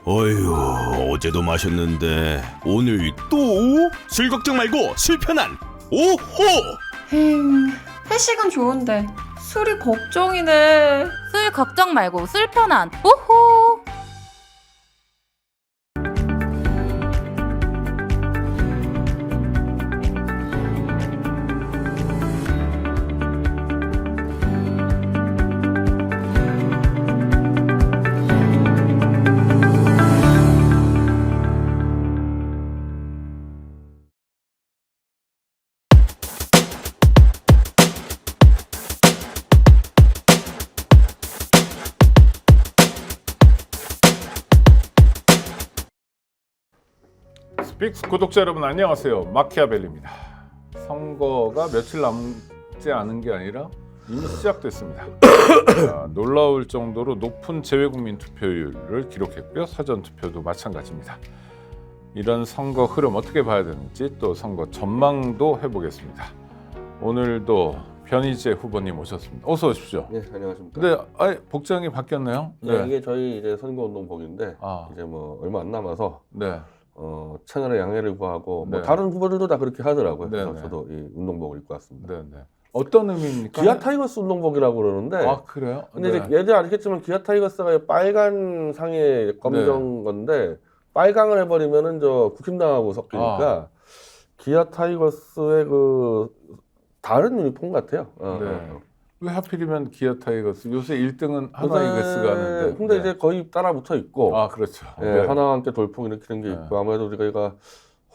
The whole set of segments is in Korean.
어휴, 어제도 마셨는데 오늘 또? 술 걱정 말고 술 편한 오호! 회식은 좋은데 술이 걱정이네. 술 걱정 말고 술 편한 오호. 스픽스 구독자 여러분 안녕하세요. 마키아벨리입니다. 선거가 며칠 남지 않은 게 아니라 이미 시작됐습니다. 놀라울 정도로 높은 재외국민 투표율을 기록했고요. 사전투표도 마찬가지입니다. 이런 선거 흐름 어떻게 봐야 되는지 또 선거 전망도 해보겠습니다. 오늘도 변희재 후보님 오셨습니다. 어서 오십시오. 네, 안녕하십니까. 근데 복장이 바뀌었네요. 네, 이게 저희 이제 선거운동복인데 이제 뭐 얼마 안 남아서 네. 채널의 양해를 구하고 뭐 네. 다른 후보들도 다 그렇게 하더라고요. 네, 그래서 네. 저도 이 운동복을 입고 왔습니다. 네, 네. 어떤 의미입니까? 기아 타이거스 운동복이라고 그러는데 아, 그래요? 근데 네. 이제 예전 아시겠지만 기아 타이거스가 빨간 상에 검정 건데 빨강을 해버리면은 저 국힘당하고 섞이니까 기아 타이거스의 그 다른 유니폼 같아요. 네. 왜 하필이면 기아 타이거스? 요새 1등은 하나이글스가 하는데. 근데 네. 이제 거의 따라 붙어 있고 아, 그렇죠. 예, 네. 하나와 함께 돌풍 이렇게 된 게 네. 있고 아무래도 우리가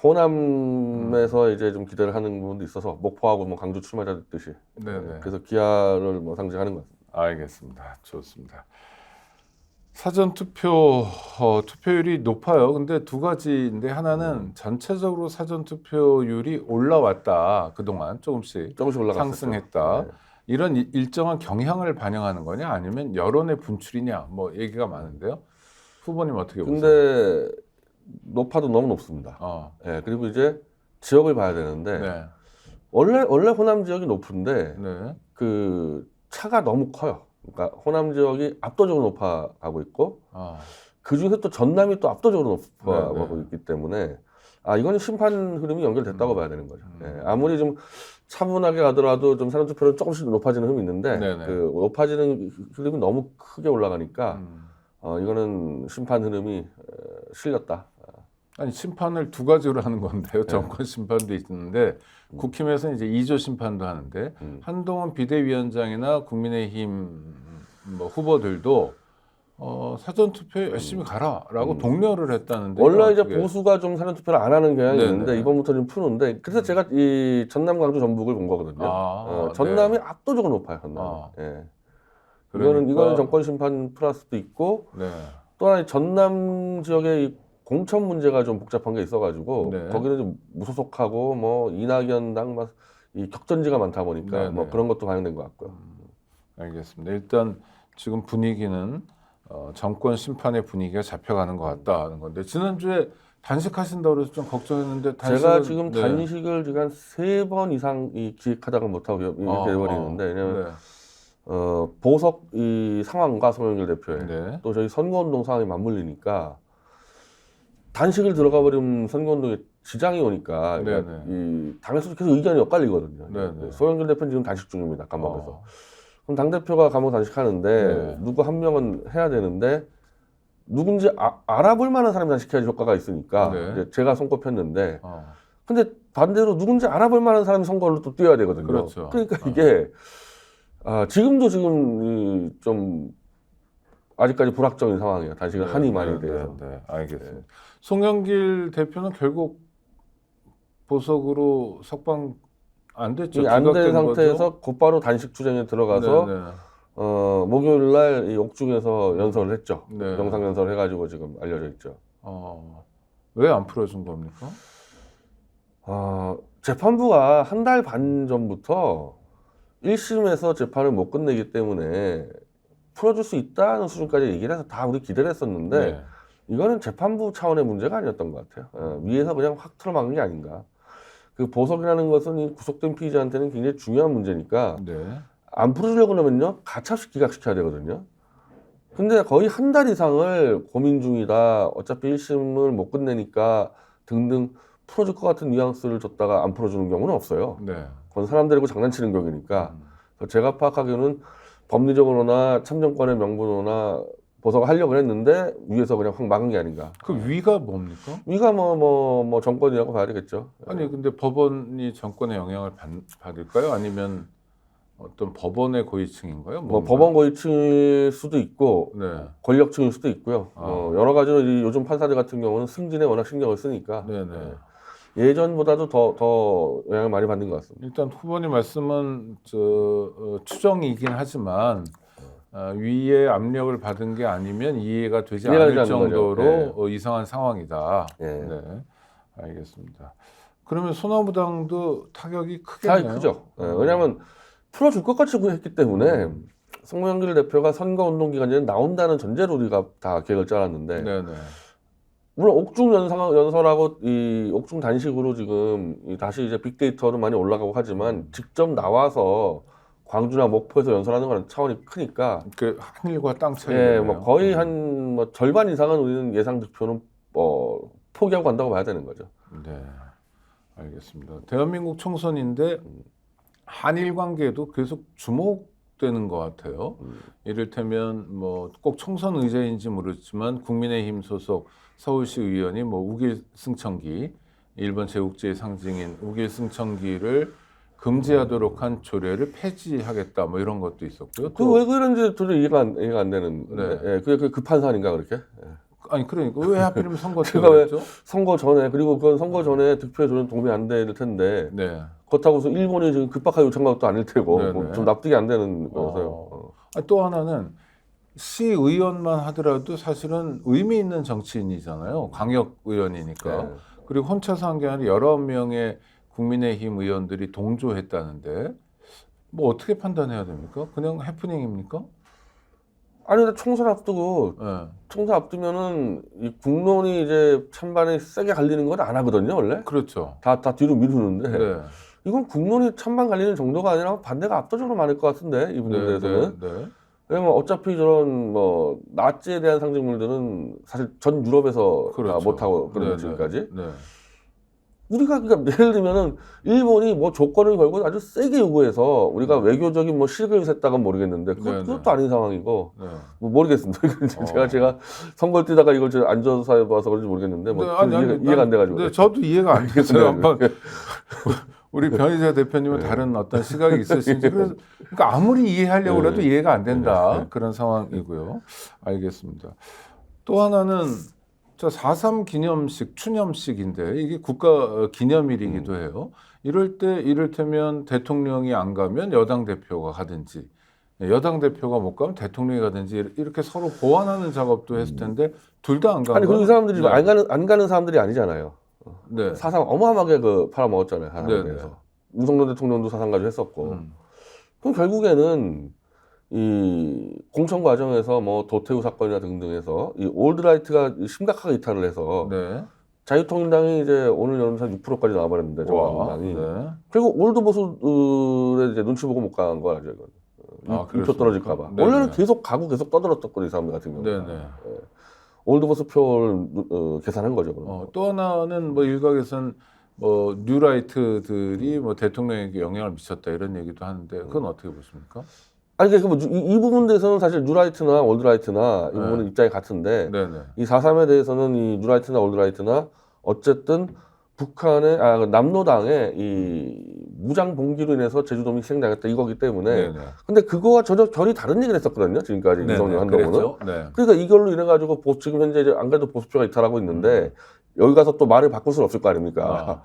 호남에서 이제 좀 기대를 하는 부분도 있어서 목포하고 뭐 강주 출마자 됐듯이 네네. 그래서 기아를 뭐 상징하는 것 같습니다. 알겠습니다. 좋습니다. 사전 투표 투표율이 높아요. 근데 두 가지인데 하나는 전체적으로 사전 투표율이 올라왔다. 그동안 조금씩 올라갔었죠. 상승했다. 네. 이런 일정한 경향을 반영하는 거냐 아니면 여론의 분출이냐 뭐 얘기가 많은데요. 후보님 어떻게 보세요? 근데 높아도 너무 높습니다. 예, 그리고 이제 지역을 봐야 되는데 네. 원래 호남 지역이 높은데 네. 그 차가 너무 커요. 그러니까 호남 지역이 압도적으로 높아가고 있고 그 중에서 또 전남이 또 압도적으로 높아가고 네. 있기 때문에 이거는 심판 흐름이 연결됐다고 봐야 되는 거죠. 예, 아무리 좀 차분하게 가더라도 좀 사전 투표는 조금씩 높아지는 흐름이 있는데 네네. 그 높아지는 흐름이 너무 크게 올라가니까 이거는 심판 흐름이 실렸다. 아니 심판을 두 가지로 하는 건데요. 정권 심판도 있는데 국힘에서는 이제 2조 심판도 하는데 한동훈 비대위원장이나 국민의힘 뭐 후보들도 사전 투표에 열심히 가라라고 독려를 했다는데 원래 이제 보수가 좀 사전 투표를 안 하는 경향이 네네. 있는데 이번부터 좀 푸는데 그래서 제가 이 전남, 강주, 전북을 본 거거든요. 전남이 네. 압도적으로 높아요. 전남. 예. 그러니까, 이거는 정권 심판 플러스도 있고 네. 또 하나 전남 지역의 이 공천 문제가 좀 복잡한 게 있어가지고 네. 거기는 좀 무소속하고 뭐 이낙연당 막 이 격전지가 많다 보니까 네네. 뭐 그런 것도 반영된 것 같고요. 알겠습니다. 일단 지금 분위기는 정권 심판의 분위기가 잡혀가는 것 같다는 건데 지난주에 단식하신다고 그래서 좀 걱정했는데 제가 지금 네. 단식을 지금 한 3번 이상 기획하다가 못하고 이렇게 돼버리는데 왜냐면 보석 이 상황과 송영길 대표의 네. 또 저희 선거운동 상황이 맞물리니까 단식을 들어가 버리면 선거운동에 지장이 오니까 그러니까 이 당에서 계속 의견이 엇갈리거든요. 네네. 송영길 대표는 지금 단식 중입니다. 감옥에서. 그럼 당 대표가 감옥 단식하는데 누구 한 명은 해야 되는데 누군지 알아볼 만한 사람이 단식해야지 효과가 있으니까 이제 제가 손꼽혔는데 근데 반대로 누군지 알아볼 만한 사람이 선거를 또 뛰어야 되거든요. 그렇죠. 그러니까 이게 지금도 지금 좀 아직까지 불확정인 상황이에요. 단식을 한이 많이 돼서. 네, 알겠습니다. 송영길 대표는 결국 보석으로 석방 안 됐죠. 안 된 기각된 상태에서 거죠? 곧바로 단식 투쟁에 들어가서 네, 네. 목요일 날 이 옥중에서 연설을 했죠. 네. 영상 연설을 해가지고 지금 알려져 있죠. 왜 안 풀어준 겁니까? 재판부가 한 달 반 전부터 1심에서 재판을 못 끝내기 때문에 풀어줄 수 있다는 수준까지 얘기를 해서 다 우리 기대를 했었는데 네. 이거는 재판부 차원의 문제가 아니었던 것 같아요. 위에서 그냥 확 틀어막은 게 아닌가. 그 보석이라는 것은 이 구속된 피의자한테는 굉장히 중요한 문제니까 네. 안 풀어주려고 그러면요 가차없이 기각시켜야 되거든요. 근데 거의 한 달 이상을 고민 중이다. 어차피 1심을 못 끝내니까 등등 풀어줄 것 같은 뉘앙스를 줬다가 안 풀어주는 경우는 없어요. 네. 그건 사람들이고 장난치는 격이니까. 그래서 제가 파악하기로는 법리적으로나 참정권의 명분으로나 보석을 하려고 했는데 위에서 그냥 확 막은 게 아닌가. 그 위가 뭡니까? 위가 뭐 정권이라고 봐야 되겠죠. 아니 근데 법원이 정권의 영향을 받을까요? 아니면 어떤 법원의 고위층인가요? 뭐 뭔가? 법원 고위층일 수도 있고 네. 권력층일 수도 있고요. 아. 여러 가지로 이 요즘 판사들 같은 경우는 승진에 워낙 신경을 쓰니까 네네. 예전보다도 더 영향을 많이 받는 것 같습니다. 일단 후보님 말씀은 추정이긴 하지만 위의 압력을 받은 게 아니면 이해가 되지 이해가 않을 되지 않는 정도로 거죠. 이상한 상황이다. 예. 네, 알겠습니다. 그러면 소나무당도 타격이 차이 크겠네요. 크죠. 왜냐하면 풀어줄 것 같이 했기 때문에 송영길 대표가 선거운동 기간에 나온다는 전제로 우리가 다 계획을 짜놨는데 네네. 물론 옥중 연설하고 이 옥중 단식으로 지금 다시 이제 빅데이터로 많이 올라가고 하지만 직접 나와서 광주나 목포에서 연설하는 거는 차원이 크니까 그 하늘과 땅 차이. 예, 뭐 거의 한 뭐 절반 이상은 우리는 예상 득표는 포기하고 간다고 봐야 되는 거죠. 네, 알겠습니다. 대한민국 총선인데 한일 관계도 계속 주목되는 것 같아요. 이를테면 뭐 꼭 총선 의제인지 모르지만 국민의힘 소속 서울시 의원이 뭐 우길 승천기, 일본 제국주의 상징인 우길 승천기를 금지하도록 한 조례를 폐지하겠다 뭐 이런 것도 있었고요. 그 왜 그런지 도저히 이해가 안 되는. 네. 예, 그게 급한 사안인가 그렇게? 예. 아니 그러니까 왜 하필이면 선거 때 제가 왜 그랬죠? 선거 전에 그리고 그건 선거 전에 득표에 저는 도움이 안 될 텐데 네. 그렇다고 해서 일본이 지금 급박하게 요청한 것도 아닐 테고 네네. 뭐좀 납득이 안 되는 거라서요. 또 하나는 시의원만 하더라도 사실은 의미 있는 정치인이잖아요. 광역 의원이니까. 네. 그리고 혼자서 한 게 아니라 여러 명의 국민의힘 의원들이 동조했다는데 뭐 어떻게 판단해야 됩니까? 그냥 해프닝입니까? 아니 근데 총선 앞두고 네. 총선 앞두면은 이 국론이 이제 찬반에 세게 갈리는 건 안 하거든요 원래. 그렇죠. 다 뒤로 미루는데 네. 이건 국론이 찬반 갈리는 정도가 아니라 반대가 압도적으로 많을 것 같은데 이 부분에 대해서는. 네. 왜냐면 어차피 저런 뭐 나치에 대한 상징물들은 사실 전 유럽에서 다 못하고 그런 지금까지. 네. 우리가 그러니까 예를 들면은 일본이 뭐 조건을 걸고 아주 세게 요구해서 우리가 외교적인 뭐 실익을 샜다건 모르겠는데 그것도 아닌 상황이고 네. 뭐 모르겠습니다. 제가 선거를 뛰다가 이걸 안 조사해봐서 그런지 모르겠는데 뭐 이해가 안 돼가지고. 네, 저도 이해가 안 돼서요. 한번 네. 우리 변희재 대표님은 다른 어떤 시각이 있으신지 그러니까 아무리 이해하려고 해도 이해가 안 된다 그런 상황이고요. 알겠습니다. 또 하나는 4.3 기념식, 추념식인데 이게 국가 기념일이기도 해요. 이럴 때 이를테면 대통령이 안 가면 여당 대표가 가든지 여당 대표가 못 가면 대통령이 가든지 이렇게 서로 보완하는 작업도 했을 텐데 둘 다 안 가면 아니 그리고 이 사람들이 안 가는 사람들이 아니잖아요. 네. 사상 어마어마하게 팔아먹었잖아요. 사상에 네, 대해서. 윤석열 대통령도 사상 가지고 했었고. 그럼 결국에는 이 공천 과정에서 뭐 도태우 사건이나 등등해서 이 올드라이트가 심각하게 이탈을 해서 네. 자유통일당이 이제 오늘 여론조사 6%까지 나와버렸는데 저당이 네. 결국 올드 보수들의 이제 눈치 보고 못 간 거야 이제. 표 떨어질까봐. 네네. 원래는 계속 가고 계속 떠들었던 이 사람들 같은 경우는. 네네. 올드 보수 표를 계산한 거죠. 그럼. 또 하나는 뭐 일각에서는 뭐 뉴라이트들이 뭐 대통령에게 영향을 미쳤다 이런 얘기도 하는데 그건 어떻게 보십니까? 아니 그러니까 이 부분 대해서는 사실 뉴라이트나 올드라이트나 이 부분은 입장이 같은데 네네. 이 4.3에 대해서는 이 뉴라이트나 올드라이트나 어쨌든 북한의 남로당의 이 무장 봉기로 인해서 제주도민이 희생당했다 이거기 때문에 네네. 근데 그거와 전혀 결이 다른 얘기를 했었거든요 지금까지 윤석열 한동훈은. 네. 그러니까 이걸로 인해 가지고 지금 현재 이제 안 그래도 보수표가 이탈하고 있는데 여기 가서 또 말을 바꿀 수는 없을 거 아닙니까?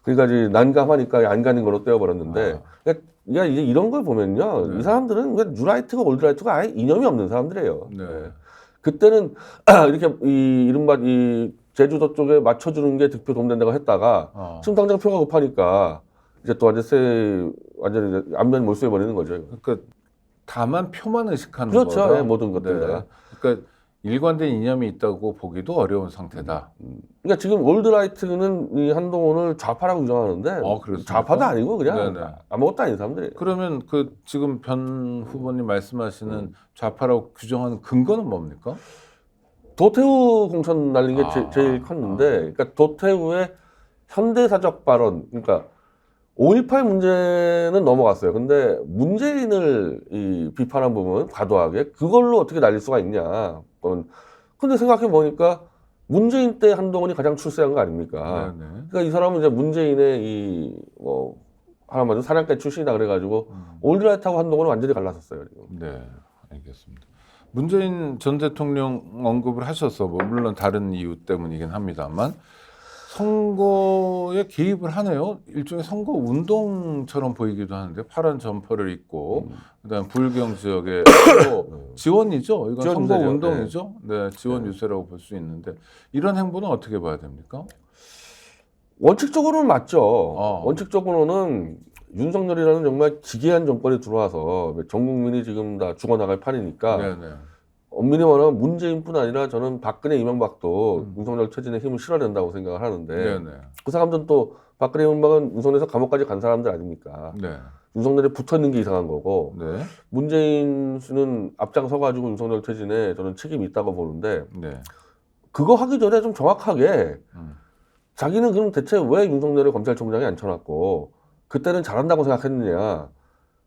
그러니까 이제 난감하니까 안 가는 걸로 떼어버렸는데 그러니까 이제 이런 걸 보면요 이 사람들은 그냥 뉴라이트가 올드라이트가 아예 이념이 없는 사람들이에요. 네. 그때는 이렇게 이 이른바 이 제주도 쪽에 맞춰주는 게 득표 도움된다고 했다가 지금 당장 표가 급하니까 이제 또 완전히 안면 몰수해 버리는 거죠. 그러니까 다만 표만 의식하는 그렇죠. 거다. 예, 모든 것들 다. 그러니까 일관된 이념이 있다고 보기도 어려운 상태다. 그러니까 지금 올드라이트는 이 한동훈을 좌파라고 규정하는데 그렇습니까? 좌파도 아니고 그냥 네네. 아무것도 아닌 사람들이. 그러면 그 지금 변 후보님 말씀하시는 좌파라고 규정하는 근거는 뭡니까? 도태우 공천 날린 게 아. 제일 컸는데, 그러니까 도태우의 현대사적 발언, 그러니까 5.18 문제는 넘어갔어요. 근데 문재인을 이 비판한 부분 과도하게 그걸로 어떻게 날릴 수가 있냐. 근데 생각해 보니까 문재인 때 한동훈이 가장 출세한 거 아닙니까? 네네. 그러니까 이 사람은 이제 문재인의 이 뭐 하나만 사냥개 출신이다 그래가지고 올드라이트하고 한동훈은 완전히 갈라섰어요. 지금. 네, 알겠습니다. 문재인 전 대통령 언급을 하셔서 뭐 물론 다른 이유 때문이긴 합니다만 선거에 개입을 하네요. 일종의 선거 운동처럼 보이기도 하는데 파란 점퍼를 입고 그다음 불경 지역에 또 지원 지원이죠. 선거 운동이죠. 네, 지원 유세라고 볼 수 있는데 이런 행보는 어떻게 봐야 됩니까? 원칙적으로는 맞죠. 어. 원칙적으로는 윤석열이라는 정말 기괴한 정권이 들어와서 전 국민이 지금 다 죽어나갈 판이니까 네네. 엄밀히 말하면 문재인뿐 아니라 저는 박근혜, 이명박도 윤석열 퇴진에 힘을 실어야 된다고 생각을 하는데 네네. 그 사람들은 또 박근혜, 이명박은 윤석열에서 감옥까지 간 사람들 아닙니까? 네. 윤석열에 붙어있는 게 이상한 거고 네. 문재인 씨는 앞장서가지고 윤석열 퇴진에 저는 책임이 있다고 보는데 네. 그거 하기 전에 좀 정확하게 음. 자기는 그럼 대체 왜 윤석열을 검찰총장에 앉혀놨고 그때는 잘한다고 생각했느냐.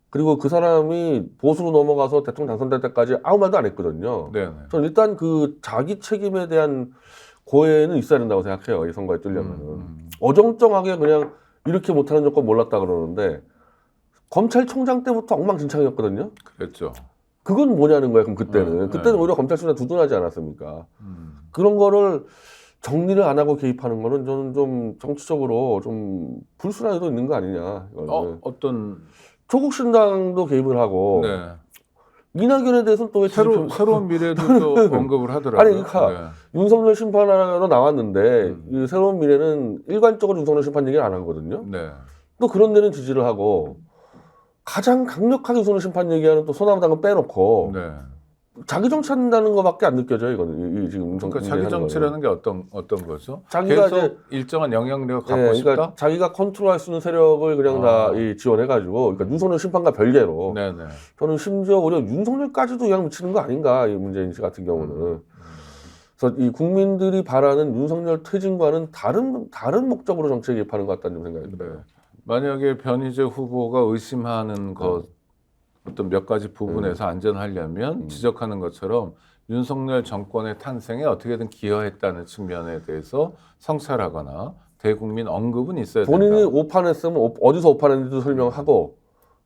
그리고 그 사람이 보수로 넘어가서 대통령 당선될 때까지 아무 말도 안 했거든요. 네네. 저는 일단 그 자기 책임에 대한 고해는 있어야 된다고 생각해요. 이 선거에 뜨려면. 어정쩡하게 그냥 이렇게 못하는 조건 몰랐다 그러는데 검찰총장 때부터 엉망진창이었거든요. 그랬죠. 그건 뭐냐는 거예요. 그럼 그때는. 네. 그때는 오히려 검찰총장 두둔하지 않았습니까? 그런 거를 정리를 안 하고 개입하는 거는 저는 좀 정치적으로 좀 불순한 의도 있는 거 아니냐. 이거는. 어떤 조국 신당도 개입을 하고 네. 이낙연에 대해서는 또 왜 새로운 미래도 또 언급을 하더라고요. 아니 그러니까 윤석열 심판하러 나왔는데 이 새로운 미래는 일관적으로 윤석열 심판 얘기를 안 하거든요. 네. 또 그런 데는 지지를 하고 가장 강력하게 윤석열 심판 얘기하는 또 소나무당은 빼놓고 네. 자기 정치한다는 거밖에 안 느껴져요. 이거는 지금 그러니까 자기 정치라는 게 어떤 거죠? 자기가 계속 이제 일정한 영향력을 갖고 네, 싶다. 그러니까 자기가 컨트롤할 수 있는 세력을 그냥 다 지원해가지고 그러니까 윤석열 심판과 별개로 네네. 저는 심지어 오히려 윤석열까지도 영향 미치는 거 아닌가 이 문재인 씨 같은 경우는. 그래서 이 국민들이 바라는 윤석열 퇴진과는 다른 목적으로 정치에 개입하는 것 같다는 생각이 들어요. 네. 만약에 변희재 후보가 의심하는 것 어떤 몇 가지 부분에서 안전하려면 지적하는 것처럼 윤석열 정권의 탄생에 어떻게든 기여했다는 측면에 대해서 성찰하거나 대국민 언급은 있어야 된다. 본인이 오판했으면 어디서 오판했는지도 설명하고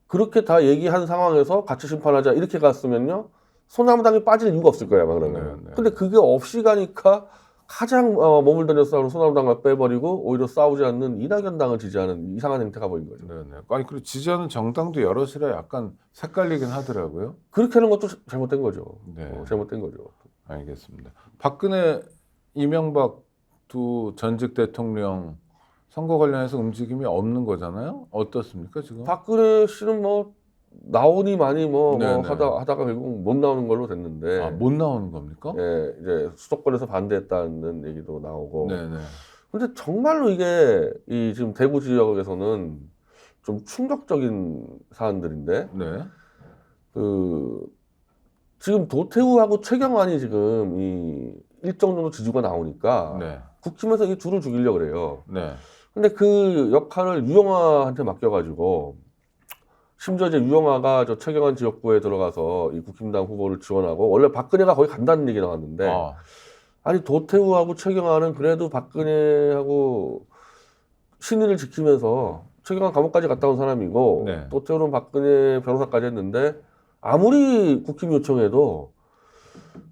그렇게 다 얘기한 상황에서 같이 심판하자 이렇게 갔으면요 소나무당이 빠질 이유가 없을 거야 막 그러면. 네. 근데 그게 없이 가니까 가장 몸을 던져 싸우는 소나무당을 빼버리고 오히려 싸우지 않는 이낙연당을 지지하는 이상한 행태가 보인 거죠. 네네. 아니 그리고 지지하는 정당도 여럿이라 약간 헷갈리긴 하더라고요. 그렇게 하는 것도 잘못된 거죠. 네. 잘못된 거죠. 알겠습니다. 박근혜, 이명박 두 전직 대통령 선거 관련해서 움직임이 없는 거잖아요. 어떻습니까 지금? 박근혜 씨는 뭐 나오니 많이 뭐 네네. 하다가 결국 못 나오는 걸로 됐는데. 못 나오는 겁니까? 예, 이제 수도권에서 반대했다는 얘기도 나오고. 네네. 근데 정말로 이게 이 지금 대구 지역에서는 좀 충격적인 사안들인데, 네. 지금 도태우하고 최경환이 지금 이 일정 정도 지지가 나오니까 네. 국힘에서 이 둘을 죽이려고 그래요. 네. 근데 그 역할을 유영아한테 맡겨가지고 심지어 이제 유영아가 저 최경환 지역구에 들어가서 이 국힘당 후보를 지원하고 원래 박근혜가 거기 간다는 얘기 나왔는데 아니 도태우하고 최경환은 그래도 박근혜하고 신의를 지키면서 최경환 감옥까지 갔다 온 사람이고 네. 도태우는 박근혜 변호사까지 했는데 아무리 국힘 요청해도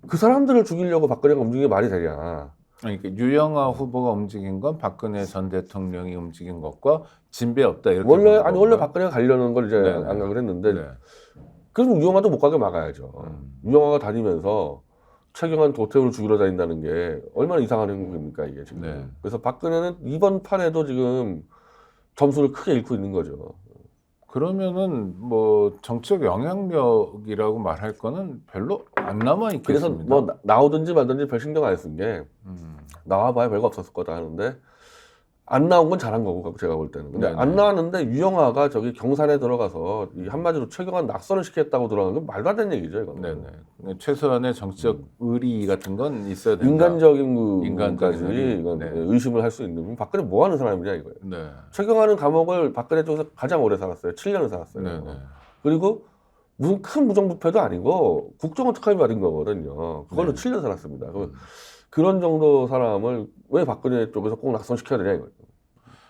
그 사람들을 죽이려고 박근혜가 움직이는 게 말이 되냐. 그러니까 유영아 후보가 움직인 건 박근혜 전 대통령이 움직인 것과 진배 없다 이렇게 원래 보는 원래 건가요? 박근혜가 가려는 걸 이제 네네. 안각을 했는데 네. 그래서 유영아도 못 가게 막아야죠. 유영아가 다니면서 최경환 도태우를 죽이러 다닌다는 게 얼마나 이상한 행동입니까 이게 지금. 네. 그래서 박근혜는 이번 판에도 지금 점수를 크게 잃고 있는 거죠. 그러면은 뭐 정치적 영향력이라고 말할 거는 별로 안 남아 그래서 있겠습니다. 뭐 나오든지 말든지 별 신경 안 쓴 게 나와봐야 별거 없었을 거다 하는데 안 나온 건 잘한 거고 제가 볼 때는. 근데 네네. 안 나왔는데 유영아가 저기 경산에 들어가서 이 한마디로 최경환 낙선을 시켰다고 들어가는 건 말도 안 되는 얘기죠. 이거는. 네네. 최소한의 정치적 의리 같은 건 있어야 된다. 인간적인 인간적인 부분까지 의리. 이건 네. 의심을 할 수 있는. 박근혜 뭐 하는 사람이냐 이거예요. 네. 최경환은 감옥을 박근혜 쪽에서 가장 오래 살았어요. 7년을 살았어요. 네네. 그리고 무슨 큰 부정부패도 아니고 국정원 특활비 받은 거거든요. 그걸로 네. 7년 살았습니다. 그런 정도 사람을 왜 박근혜 쪽에서 꼭 낙선시켜야 되냐 이거예요.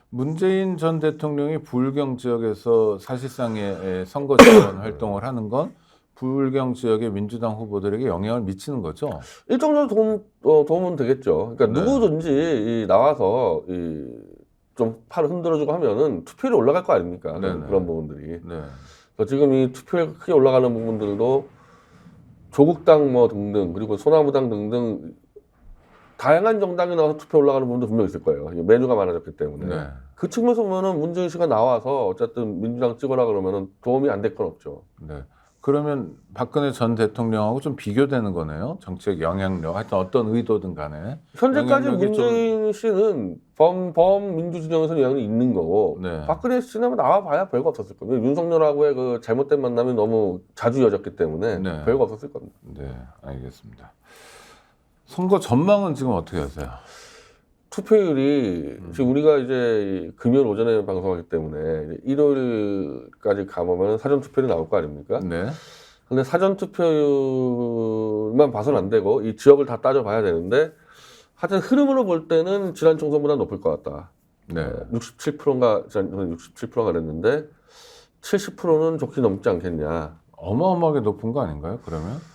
문재인 전 대통령이 부울경 지역에서 사실상의 선거 지원 활동을 하는 건 부울경 지역의 민주당 후보들에게 영향을 미치는 거죠. 일정 정도 도움은 되겠죠. 그러니까 네. 누구든지 나와서 좀 팔을 흔들어주고 하면은 투표율이 올라갈 거 아닙니까? 네네. 그런 부분들이. 네. 그래서 지금 이 투표율 크게 올라가는 부분들도 조국당 뭐 등등 그리고 소나무당 등등 다양한 정당이 나와서 투표 올라가는 부분도 분명 있을 거예요. 메뉴가 많아졌기 때문에. 네. 그 측면에서 보면은 문재인 씨가 나와서 어쨌든 민주당 찍어라 그러면은 도움이 안 될 건 없죠. 네. 그러면 박근혜 전 대통령하고 좀 비교되는 거네요. 정책 영향력, 하여튼 어떤 의도든 간에. 현재까지 영향력이 문재인 씨는 범민주 진영에서는 영향이 있는 거고 네. 박근혜 씨는 나와봐야 별거 없었을 겁니다. 윤석열하고의 그 잘못된 만남이 너무 자주 이어졌기 때문에 네. 별거 없었을 겁니다. 네, 알겠습니다. 선거 전망은 지금 어떻게 하세요? 투표율이 지금 우리가 이제 금요일 오전에 방송하기 때문에 이제 일요일까지 가보면 사전 투표율이 나올 거 아닙니까? 네. 근데 사전 투표율만 봐서는 안 되고 이 지역을 다 따져봐야 되는데 하여튼 흐름으로 볼 때는 지난 총선보다 높을 것 같다. 네. 67%인가 지난 67%가 그랬는데 70%는 좋게 넘지 않겠냐. 어마어마하게 높은 거 아닌가요? 그러면?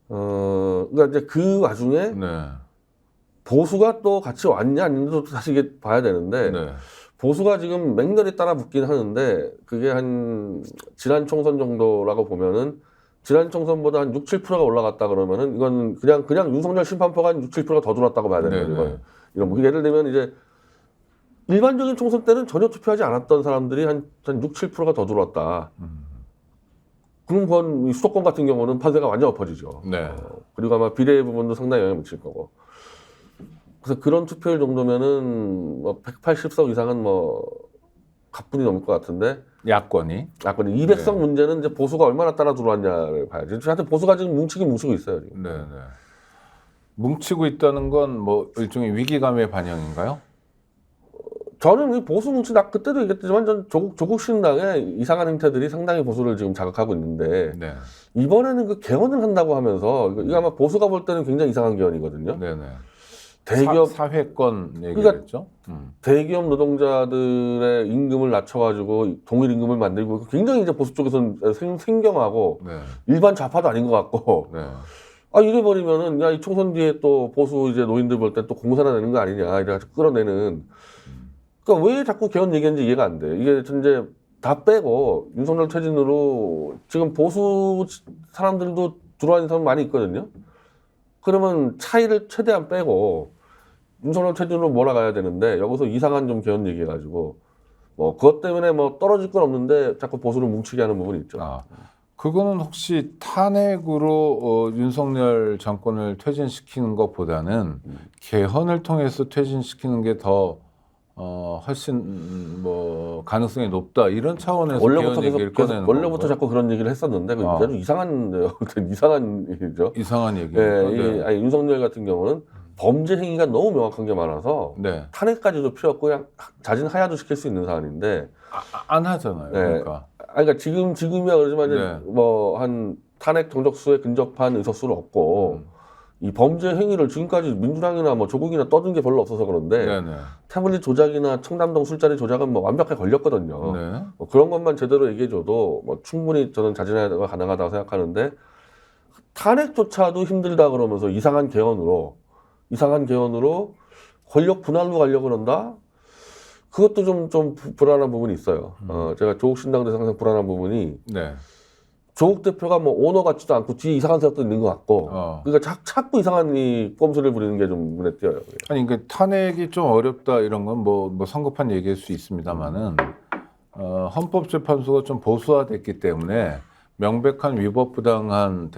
그러니까 이제 그 와중에 네. 보수가 또 같이 왔냐 아닌지도 사실 이게 봐야 되는데 네. 보수가 지금 맹렬히 따라 붙긴 하는데 그게 한 지난 총선 정도라고 보면은 지난 총선보다 한 6, 7%가 올라갔다 그러면은 이건 그냥 윤석열 심판표가 한 6, 7%가 더 들어왔다고 봐야 되는 네네. 거예요. 이런 뭐 예를 들면 이제 일반적인 총선 때는 전혀 투표하지 않았던 사람들이 한 6, 7%가 더 들어왔다. 그럼 그건 이 수도권 같은 경우는 판세가 완전 엎어지죠. 네. 그리고 아마 비례 부분도 상당히 영향을 미칠 거고. 그래서 그런 투표율 정도면은 뭐 180석 이상은 뭐 가뿐히 넘을 것 같은데 야권이. 약간 200석 네. 문제는 이제 보수가 얼마나 따라 들어왔냐를 봐야지. 하여튼 보수가 지금 뭉치고 있어요. 지금. 네, 네. 뭉치고 있다는 건 뭐 일종의 위기감의 반영인가요? 저는 이 보수 뭉치 그때도 얘기했지만 전 조국 신당의 이상한 행태들이 상당히 보수를 지금 자극하고 있는데 네. 이번에는 그 개헌을 한다고 하면서 이거 아마 보수가 볼 때는 굉장히 이상한 개헌이거든요. 네, 네. 대기업 사회권 얘기를 그러니까 했죠. 대기업 노동자들의 임금을 낮춰가지고 동일 임금을 만들고 굉장히 이제 보수 쪽에서는 생경하고 네. 일반 좌파도 아닌 것 같고 네. 이래 버리면은 야 이 총선 뒤에 또 보수 이제 노인들 볼 때 또 공사나 되는 거 아니냐 이래가지고 끌어내는. 그러니까 왜 자꾸 개헌 얘기하는지 이해가 안 돼. 이게 이제 다 빼고 윤석열 퇴진으로 지금 보수 사람들도 들어와 있는 사람 많이 있거든요. 그러면 차이를 최대한 빼고 윤석열 퇴진으로 몰아가야 되는데 여기서 이상한 좀 개헌 얘기해가지고 뭐 그것 때문에 뭐 떨어질 건 없는데 자꾸 보수를 뭉치게 하는 부분이 있죠. 그거는 혹시 탄핵으로 윤석열 정권을 퇴진시키는 것보다는 개헌을 통해서 퇴진시키는 게 더 훨씬 뭐 가능성이 높다 이런 차원에서 개헌 얘기를 꺼내는 원래부터 건가요? 자꾸 그런 얘기를 했었는데 아주 이상한데요. 이상한 얘기죠. 이상한 얘기죠. 네, 아니, 윤석열 같은 경우는 범죄 행위가 너무 명확한 게 많아서 네. 탄핵까지도 필요 없고 그냥 자진 하야도 시킬 수 있는 사안인데 안 하잖아요. 네. 그러니까. 그러니까 지금이야 그러지만 네. 뭐 한 탄핵 정적수에 근접한 의석수는 없고 이 범죄 행위를 지금까지 민주당이나 뭐 조국이나 떠든 게 별로 없어서 그런데 네네. 태블릿 조작이나 청담동 술자리 조작은 뭐 완벽하게 걸렸거든요. 네. 뭐 그런 것만 제대로 얘기해줘도 뭐 충분히 저는 자진하야가 가능하다고 생각하는데 탄핵조차도 힘들다 그러면서 이상한 개헌으로 권력 분할로 가려고 그런다. 그것도 좀 불안한 부분이 있어요. 제가 조국 신당 대해서 항상 불안한 부분이 네. 조국 대표가 뭐 오너 같지도 않고 뒤에 이상한 생각도 있는 것 같고 그러니까 자꾸 이상한 이 꼼수를 부리는 게 좀 눈에 띄어요. 아니 그 탄핵이 좀 어렵다 이런 건 뭐 성급한 얘기일 수 있습니다만은 헌법재판소가 좀 보수화됐기 때문에 명백한 위법부당한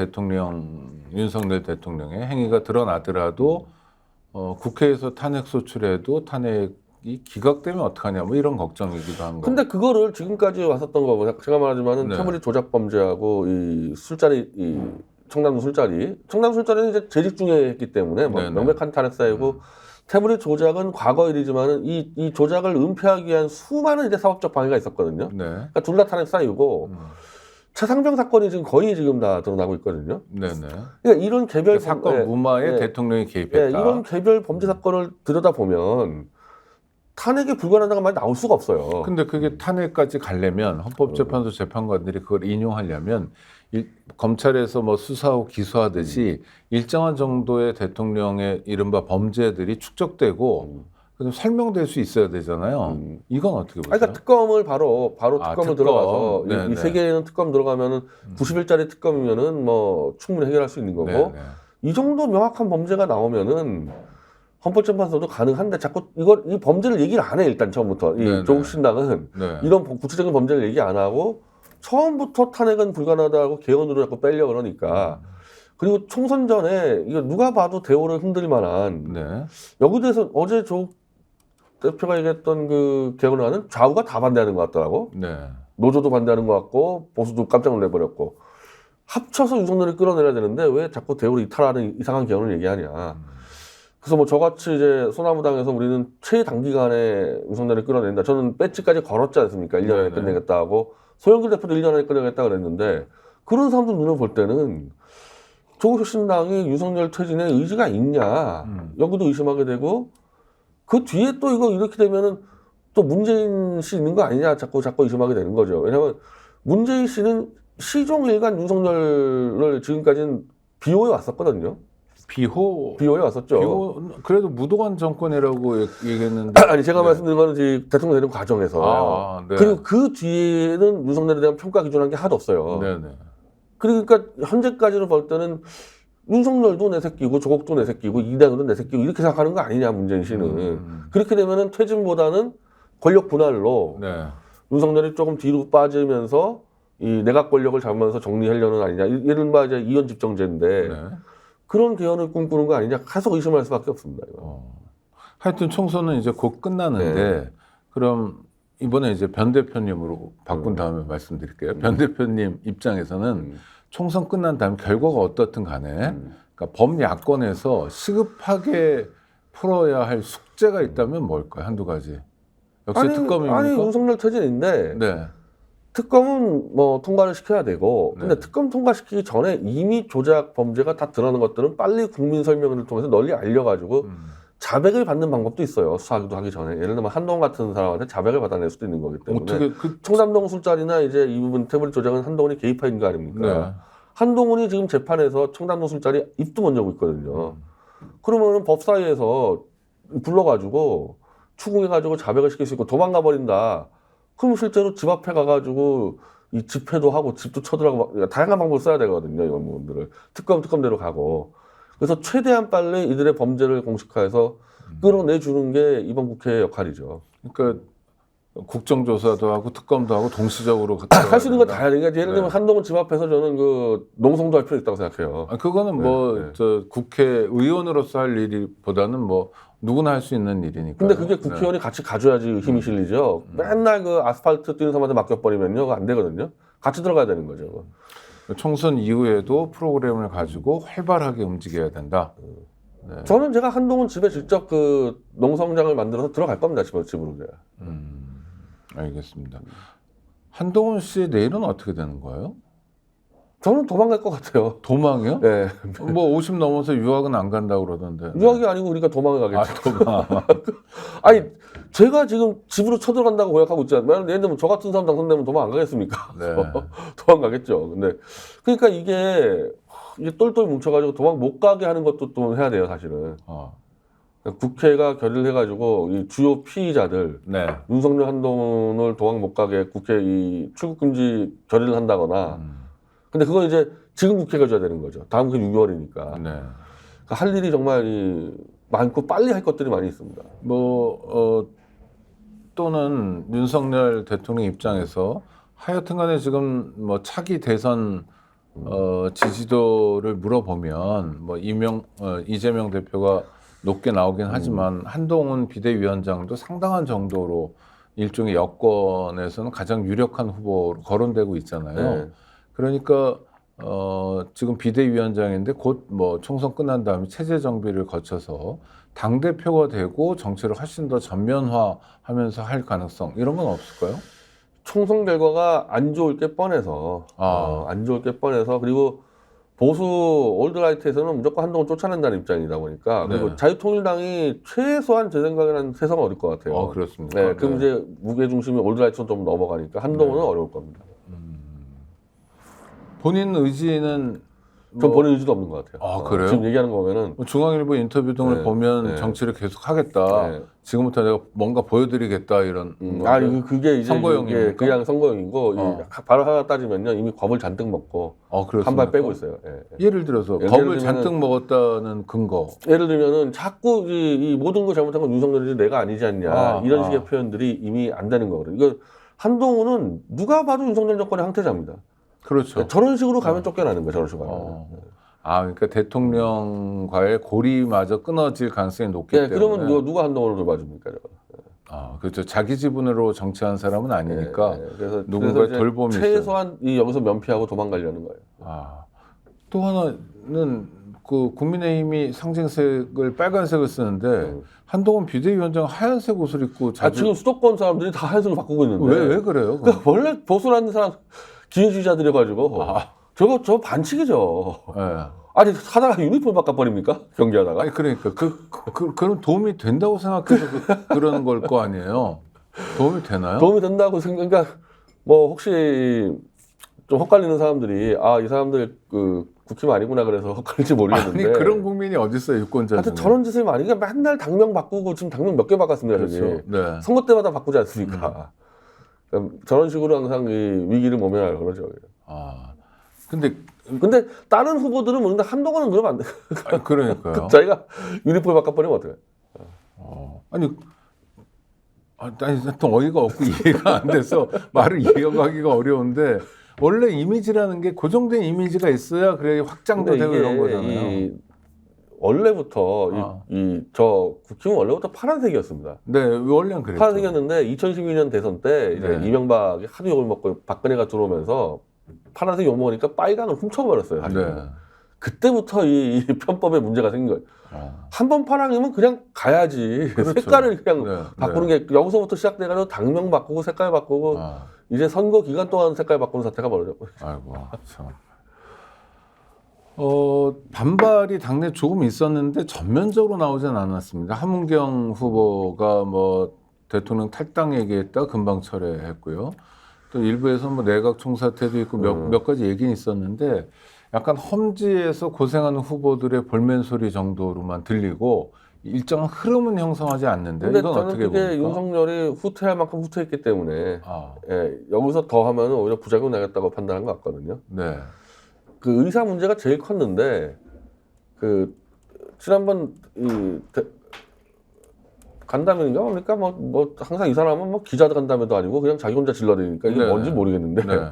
윤석열 대통령의 행위가 드러나더라도 국회에서 탄핵 소추해도 탄핵이 기각되면 어떡하냐 뭐 이런 걱정이기도 한 거. 근데 그거를 지금까지 왔었던 거고 제가 말하지만은 네. 태블릿 조작 범죄하고 이 술자리 청담동 술자리는 이제 재직 중에 했기 때문에 뭐 네네. 명백한 탄핵 사유고 태블릿 조작은 과거 일이지만은 이 조작을 은폐하기 위한 수많은 이제 사법적 방해가 있었거든요. 네. 그러니까 둘 다 탄핵 사유고 최상병 사건이 거의 지금 다 드러나고 있거든요. 네네. 그러니까 이런 개별 사건 무마에 네. 대통령이 개입했다. 이런 개별 범죄 사건을 들여다 보면 탄핵에 불과하다가 말이 나올 수가 없어요. 근데 그게 탄핵까지 가려면 헌법재판소 재판관들이 그걸 인용하려면 검찰에서 뭐 수사하고 기소하듯이 일정한 정도의 대통령의 이른바 범죄들이 축적되고 그럼 설명될 수 있어야 되잖아요. 이건 어떻게 보세요? 그러니까 특검을 바로 특검을 특검. 들어가서 네네. 이 세 개는 특검 들어가면은 90일짜리 특검이면은 뭐 충분히 해결할 수 있는 거고 네네. 이 정도 명확한 범죄가 나오면은 헌법재판소도 가능한데 자꾸 이 범죄를 얘기를 안 해 일단 처음부터 이 네네. 조국 신당은 네. 이런 구체적인 범죄를 얘기 안 하고 처음부터 탄핵은 불가능하다고 개헌으로 자꾸 빼려 그러니까 그리고 총선 전에 이거 누가 봐도 대우를 흔들 만한 네. 여기에 대해서 어제 조국 대표가 얘기했던 그 개헌안은 좌우가 다 반대하는 것 같더라고. 네. 노조도 반대하는 것 같고 보수도 깜짝 놀래버렸고 합쳐서 윤석열을 끌어내야 되는데 왜 자꾸 대우를 이탈하는 이상한 개헌을 얘기하냐. 그래서 뭐 저같이 이제 소나무당에서 우리는 최단기간에 윤석열을 끌어낸다. 저는 배지까지 걸었지 않습니까? 1년 안에 네네. 끝내겠다 하고 소영길 대표도 1년 안에 끝내겠다 그랬는데 그런 사람들 눈을 볼 때는 조국 신당이 윤석열 퇴진에 의지가 있냐 여기도 의심하게 되고 그 뒤에 또 이거 이렇게 되면은 또 문재인 씨 있는 거 아니냐 자꾸 의심하게 되는 거죠. 왜냐하면 문재인 씨는 시종일관 윤석열을 지금까지는 비호해 왔었거든요. 비호해 왔었죠. 그래도 무도관 정권이라고 얘기했는데. 아니 제가 말씀드린 거는 이제 대통령 되는 과정에서 네. 그리고 그 뒤에는 윤석열에 대한 평가 기준한 게 하나도 없어요. 네네. 그러니까 현재까지로 볼 때는 윤석열도 내 새끼고 조국도 내 새끼고 이대호도 내 새끼고 이렇게 생각하는 거 아니냐 문재인 씨는. 그렇게 되면은 퇴진보다는 권력 분할로 네. 윤석열이 조금 뒤로 빠지면서 이 내각 권력을 잡으면서 정리하려는 아니냐. 이른바 이제 이원 집정제인데 네. 그런 개헌을 꿈꾸는 거 아니냐. 계속 의심할 수밖에 없습니다. 이거. 하여튼 총선은 이제 곧 끝나는데 네. 그럼 이번에 이제 변 대표님으로 바꾼 다음에 말씀드릴게요. 변 대표님 입장에서는 총선 끝난 다음 결과가 어떻든 간에 그러니까 범야권에서 시급하게 풀어야 할 숙제가 있다면 뭘까요? 한두 가지. 역시 특검입니까? 아니 윤석열 퇴진인데 네. 특검은 뭐 통과를 시켜야 되고 근데 네. 특검 통과시키기 전에 이미 조작 범죄가 다 드러난 것들은 빨리 국민 설명을 통해서 널리 알려가지고 자백을 받는 방법도 있어요. 수사도 하기 전에. 예를 들면 한동훈 같은 사람한테 자백을 받아낼 수도 있는 거기 때문에. 어떻게 청담동 술자리나 이제 이 부분 태블릿 조작은 한동훈이 개입한 거 아닙니까? 네. 한동훈이 지금 재판에서 청담동 술자리 입도 못 열고 있거든요. 그러면은 법사위에서 불러가지고 추궁해가지고 자백을 시킬 수 있고 도망가 버린다. 그럼 실제로 집 앞에 가가지고 이 집회도 하고 집도 쳐들어가고 다양한 방법을 써야 되거든요. 이런 부분들을. 특검대로 가고. 그래서 최대한 빨리 이들의 범죄를 공식화해서 끌어내주는 게 이번 국회의 역할이죠. 그러니까 국정조사도 하고 특검도 하고 동시적으로 할 수 있는 건 다 해야 되니까 예를 들면 네. 한동훈 집 앞에서 저는 그 농성도 할 필요 있다고 생각해요. 그거는 뭐 네. 저 국회의원으로서 할 일보다는 뭐 누구나 할 수 있는 일이니까. 근데 그게 국회의원이 같이 가져야지 힘이 실리죠. 맨날 그 아스팔트 뛰는 사람한테 맡겨버리면요. 그거 안 되거든요. 같이 들어가야 되는 거죠. 총선 이후에도 프로그램을 가지고 활발하게 움직여야 된다. 네. 저는 제가 한동훈 집에 직접 그 농성장을 만들어서 들어갈 겁니다. 집으로. 알겠습니다. 한동훈 씨 내일은 어떻게 되는 거예요? 저는 도망갈 것 같아요. 도망이요? 네. 뭐 50 넘어서 유학은 안 간다고 그러던데. 유학이 아니고 우리가 도망을 가겠죠. 도망. 아니 제가 지금 집으로 쳐들어간다고 고약하고 있잖아요. 예를 들면 저 같은 사람 당선되면 도망 안 가겠습니까? 네. 도망가겠죠. 근데 그러니까 이게 똘똘 뭉쳐가지고 도망 못 가게 하는 것도 또 해야 돼요, 사실은. 국회가 결의를 해가지고 이 주요 피의자들 네. 윤석열 한동훈을 도망 못 가게 국회 이 출국 금지 결의를 한다거나. 근데 그건 이제 지금 국회가 줘야 되는 거죠. 다음 그 6월이니까. 네. 그러니까 할 일이 정말 많고 빨리 할 것들이 많이 있습니다. 또는 윤석열 대통령 입장에서 하여튼간에 지금 뭐 차기 대선 지지도를 물어보면 뭐 이재명 대표가 높게 나오긴 하지만 한동훈 비대위원장도 상당한 정도로 일종의 여권에서는 가장 유력한 후보로 거론되고 있잖아요. 네. 그러니까 지금 비대위원장인데 곧 뭐 총선 끝난 다음에 체제 정비를 거쳐서 당 대표가 되고 정치를 훨씬 더 전면화하면서 할 가능성 이런 건 없을까요? 총선 결과가 안 좋을 게 뻔해서 안 좋을 게 뻔해서 그리고 보수 올드라이트에서는 무조건 한동훈 쫓아낸다는 입장이다 보니까 그리고 네. 자유통일당이 최소한 제 생각에는 세성은 얻을 것 같아요. 그렇습니까? 네, 그럼 이제 무게 중심이 올드라이트로 좀 넘어가니까 한동훈은 어려울 겁니다. 본인 의지는 전 본인 의지도 없는 것 같아요. 그래요? 지금 얘기하는 거 보면은 뭐 중앙일보 인터뷰 등을 네, 보면 네. 정치를 계속 하겠다. 네. 지금부터 내가 뭔가 보여드리겠다 이런. 그게 이제 선거용입니까? 이게 그냥 선거용이고 바로 하나 따지면요 이미 겁을 잔뜩 먹고 그렇습니까? 한 발 빼고 있어요. 예. 예를 들어서 예를 겁을 들면은- 잔뜩 먹었다는 근거. 예를 들면은 자꾸 이 모든 거 잘못한 건 윤석열이지 내가 아니지 않냐 이런 식의 표현들이 이미 안 되는 거거든요. 이거 한동훈은 누가 봐도 윤석열 정권의 항태자입니다. 그렇죠. 저런 식으로 가면 쫓겨나는 거예요. 저런 식으로 가면. 그러니까 대통령과의 고리마저 끊어질 가능성이 높기 네, 때문에. 그러면 누가 한동훈을 돌봐줍니까? 저거. 그렇죠. 자기 지분으로 정치한 사람은 아니니까 그래서 누군가의 이제 돌봄이 있어요. 최소한 여기서 면피하고 도망가려는 거예요. 또 하나는 그 국민의힘이 상징색을 빨간색을 쓰는데 한동훈 비대위원장 하얀색 옷을 입고 자주 지금 수도권 사람들이 다 하얀색을 바꾸고 있는데 왜 그래요? 그러니까 원래 보수라는 사람 기회주의자들이가지고 저거 반칙이죠. 네. 아니 하다가 유니폼 바꿔버립니까? 경기하다가? 아니 그러니까 그런 도움이 된다고 생각해서 그러는 걸 거 아니에요? 도움이 되나요? 도움이 된다고 그러니까 뭐 혹시 좀 헛갈리는 사람들이 이 사람들 그 국힘 아니구나 그래서 헛갈릴지 모르겠는데. 아니 그런 국민이 어디 있어요 유권자 중에? 하여튼 저런 짓을 많이 그러니까 맨날 당명 바꾸고 지금 당명 몇 개 바꿨습니다. 그렇죠. 네. 선거 때마다 바꾸지 않습니까? 그러니까 저런 식으로 항상 이 위기를 모면하려고 그러죠. 근데 다른 후보들은 모르는데 한동훈은 그러면 안 돼. 그러니까요. 자기가 유니폼 바꿔버리면 어떡해? 아니 하여튼 어이가 없고 이해가 안 돼서 말을 이어가기가 어려운데 원래 이미지라는 게 고정된 이미지가 있어야 그래 확장도 되고 이런 거잖아요. 원래부터 저 국힘은 원래부터 파란색이었습니다. 네, 원래는 그랬죠. 파란색이었는데 2012년 대선 때 이제 네. 이명박이 하도 욕을 먹고 박근혜가 들어오면서 파란색 욕 먹으니까 빨강을 훔쳐버렸어요. 사실. 네. 그때부터 이 편법에 문제가 생긴 거예요. 한 번 파랑이면 그냥 가야지. 그렇죠. 색깔을 그냥 네, 바꾸는 게 여기서부터 시작돼가지고 당명 바꾸고 색깔 바꾸고 이제 선거 기간 동안 색깔 바꾸는 사태가 벌어졌고. 아이고 참. 반발이 당내 조금 있었는데 전면적으로 나오진 않았습니다. 함은경 후보가 뭐 대통령 탈당 얘기했다 금방 철회했고요. 또 일부에서 뭐 내각 총사퇴도 있고 몇 가지 얘기는 있었는데 약간 험지에서 고생하는 후보들의 볼멘 소리 정도로만 들리고 일정한 흐름은 형성하지 않는데 근데 이건 저는 어떻게 그게 봅니까? 윤석열이 후퇴할 만큼 후퇴했기 때문에 여기서 더 하면 오히려 부작용 나겠다고 판단한 것 같거든요. 네. 그 의사 문제가 제일 컸는데 그 지난번 간담회인가 뭡니까 뭐 항상 이 사람은 뭐 기자 간담회도 아니고 그냥 자기 혼자 질러대니까 이게 네. 뭔지 모르겠는데 네.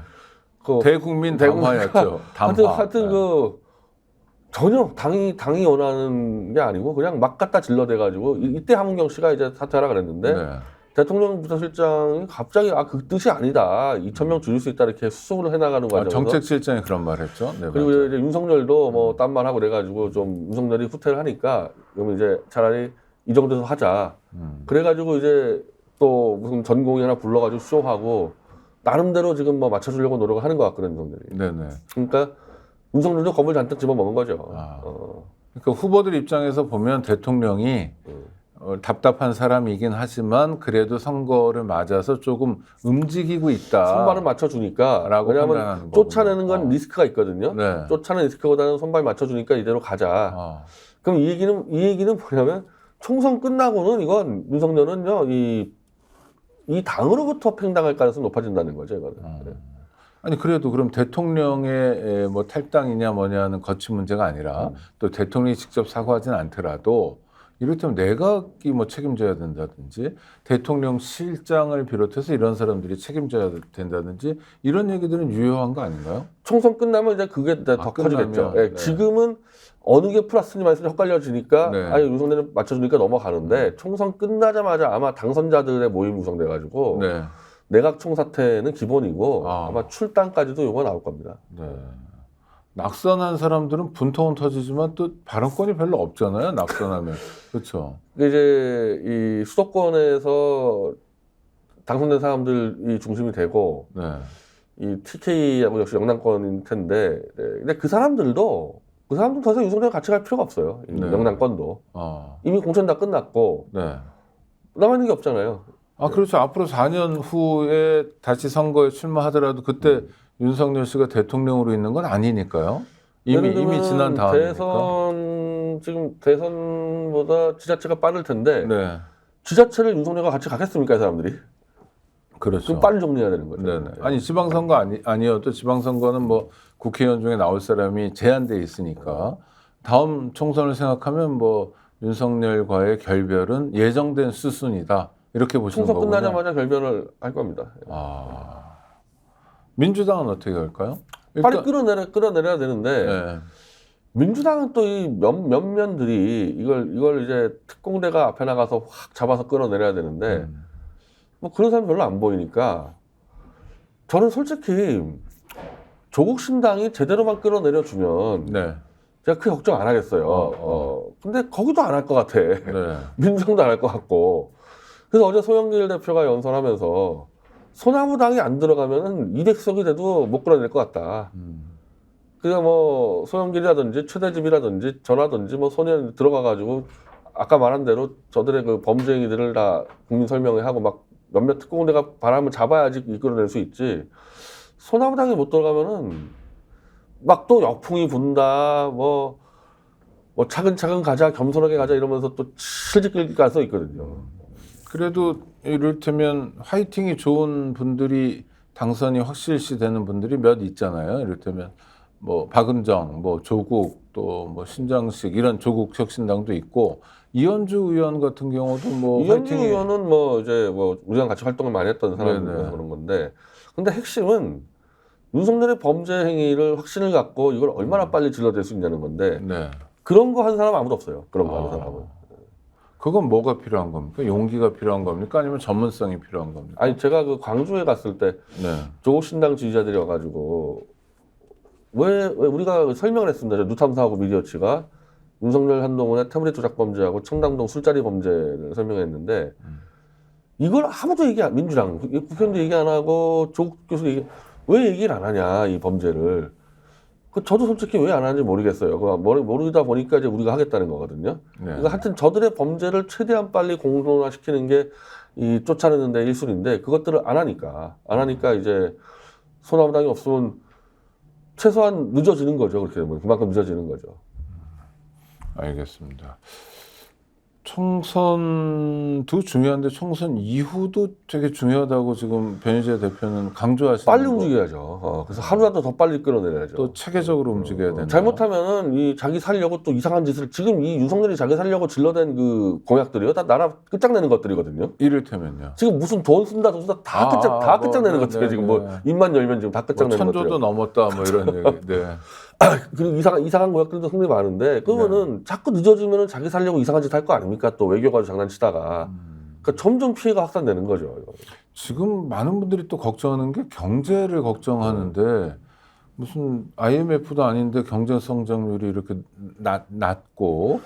그 대국민 담화였죠. 담화. 하여튼 그 전혀 당이 원하는 게 아니고 그냥 막 갖다 질러대가지고 이때 함은경 씨가 이제 사퇴하라 그랬는데 네. 대통령 비서실장이 갑자기 그 뜻이 아니다 2,000명 줄일 수 있다 이렇게 수습을 해나가는 과정에서 정책실장이 그런 말했죠. 네, 그리고 맞아요. 이제 윤석열도 뭐 딴 말하고 그래가지고 좀 윤석열이 후퇴를 하니까 그러면 이제 차라리 이 정도에서 하자. 그래가지고 이제 또 무슨 전공이 하나 불러가지고 쇼하고 나름대로 지금 뭐 맞춰주려고 노력을 하는 것 같거든요, 윤석열이. 네네. 그러니까 윤석열도 겁을 잔뜩 집어먹은 거죠. 그러니까 후보들 입장에서 보면 대통령이 답답한 사람이긴 하지만 그래도 선거를 맞아서 조금 움직이고 있다. 선발을 맞춰주니까. 라고 왜냐하면 판단하는 쫓아내는 건 거군요. 리스크가 있거든요. 네. 쫓아내는 리스크보다는 선발 맞춰주니까 이대로 가자. 그럼 이 얘기는 뭐냐면 총선 끝나고는 이건 윤석열은요 이 당으로부터 팽당할 가능성이 높아진다는 거죠, 이거는. 아니 그래도 그럼 대통령의 뭐 탈당이냐 뭐냐는 거치 문제가 아니라 또 대통령이 직접 사과하진 않더라도 이를테면 내각이 뭐 책임져야 된다든지 대통령실장을 비롯해서 이런 사람들이 책임져야 된다든지 이런 얘기들은 유효한 거 아닌가요? 총선 끝나면 이제 그게 이제 더 커지겠죠. 끝나면, 예, 네. 지금은 어느 게 플러스니 마이너스니 헷갈려지니까 네. 아예 윤석열을 맞춰주니까 넘어가는데 총선 끝나자마자 아마 당선자들의 모임 구성돼가지고 네. 내각 총사퇴는 기본이고 아. 아마 출당까지도 요거 나올 겁니다. 네. 낙선한 사람들은 분통은 터지지만 또 발언권이 별로 없잖아요. 낙선하면. 그렇죠. 이제 이 수도권에서 당선된 사람들이 중심이 되고 네. 이 TK하고 역시 영남권일 텐데 네. 근데 그 사람들도 더 이상 윤석열 같이 갈 필요가 없어요. 이 네. 영남권도 어. 이미 공천 다 끝났고 네. 남아있는 게 없잖아요. 아, 그렇죠. 앞으로 4년 후에 다시 선거에 출마하더라도 그때 윤석열 씨가 대통령으로 있는 건 아니니까요. 이미 예를 들면 지난 다음이니까. 지금 대선보다 지자체가 빠를 텐데 네. 지자체를 윤석열과 같이 가겠습니까, 이 사람들이? 그렇죠. 좀 빨리 정리해야 되는 거죠. 네네. 아니 지방선거 아니어도 지방선거는 뭐 국회의원 중에 나올 사람이 제한돼 있으니까 다음 총선을 생각하면 뭐 윤석열과의 결별은 예정된 수순이다 이렇게 보시는 총선 거군요. 끝나자마자 결별을 할 겁니다. 아 민주당은 어떻게 할까요? 빨리 끌어내려야 되는데 네. 민주당은 또 이 면면들이 이걸 이제 특공대가 앞에 나가서 확 잡아서 끌어내려야 되는데 뭐 그런 사람이 별로 안 보이니까 저는 솔직히 조국 신당이 제대로만 끌어내려 주면 네. 제가 크게 걱정 안 하겠어요. 근데 거기도 안 할 것 같아. 네. 민주당도 안 할 것 같고. 그래서 어제 소영길 대표가 연설하면서 소나무당이 안 들어가면은 200석이 돼도 못 끌어낼 것 같다. 그냥 뭐 소영길이라든지 최대집이라든지 저라든지 뭐 소년 들어가가지고 아까 말한 대로 저들의 그 범죄 행위들을 다 국민 설명회 하고 막 몇몇 특공대가 바람을 잡아야지 이끌어낼 수 있지. 소나무당이 못 들어가면은 막 또 역풍이 분다 뭐 차근차근 가자 겸손하게 가자 이러면서 또 실직 끌 가서 있거든요. 그래도 이를테면 화이팅이 좋은 분들이 당선이 확실시 되는 분들이 몇 있잖아요. 이를테면 뭐 박은정, 뭐 조국, 또 뭐 신장식 이런 조국 혁신당도 있고 이현주 의원 같은 경우도 뭐 이현주 화이팅이 의원은 뭐 이제 뭐 우리랑 같이 활동을 많이 했던 사람이라서 네네. 그런 건데, 근데 핵심은 윤석열의 범죄 행위를 확신을 갖고 이걸 얼마나 빨리 질러댈 수 있냐는 건데 네. 그런 거 하는 사람 아무도 없어요. 그런 거 하는 사람은. 그건 뭐가 필요한 겁니까? 용기가 필요한 겁니까? 아니면 전문성이 필요한 겁니까? 아니 제가 그 광주에 갔을 때 네. 조국 신당 지지자들이 와가지고 왜 우리가 설명을 했습니다. 저 누탐사하고 미디어치가 윤석열 한동훈의 태블릿 조작 범죄하고 청담동 술자리 범죄를 설명했는데 이걸 아무도 민주당 국회의원도 얘기 안 하고 조국 교수 왜 얘기를 안 하냐 이 범죄를. 저도 솔직히 왜 안 하는지 모르겠어요. 모르다 보니까 이제 우리가 하겠다는 거거든요. 네. 그러니까 하여튼 저들의 범죄를 최대한 빨리 공론화시키는 게 이 쫓아내는데 일순인데 그것들을 안 하니까 이제 소나무당이 없으면 최소한 늦어지는 거죠. 그렇게 되면 그만큼 늦어지는 거죠. 알겠습니다. 총선도 중요한데 총선 이후도 되게 중요하다고 지금 변희재 대표는 강조하시는 빨리 거. 움직여야죠. 그래서 하루라도 더 빨리 끌어내야죠. 또 체계적으로 움직여야 된다. 잘못하면은 이 자기 살려고 또 이상한 짓을 지금 이 윤석열이 자기 살려고 질러댄 그 공약들이요. 다 나라 끝장내는 것들이거든요. 이를테면요. 지금 무슨 돈 쓴다 다 끝장내는 네, 것들이에요. 지금 네. 뭐 입만 열면 지금 다 뭐 끝장내는 천조도 것들이에요. 넘었다 뭐 이런 얘기. 네. 그리고 이상한 공약들도 상당히 많은데 그거는 자꾸 늦어지면은 자기 살려고 이상한 짓 할 거 아닙니까? 또 외교 가지고 장난치다가. 그러니까 점점 피해가 확산되는 거죠. 이거. 지금 많은 분들이 또 걱정하는 게 경제를 걱정하는데 무슨 IMF도 아닌데 경제 성장률이 이렇게 낮고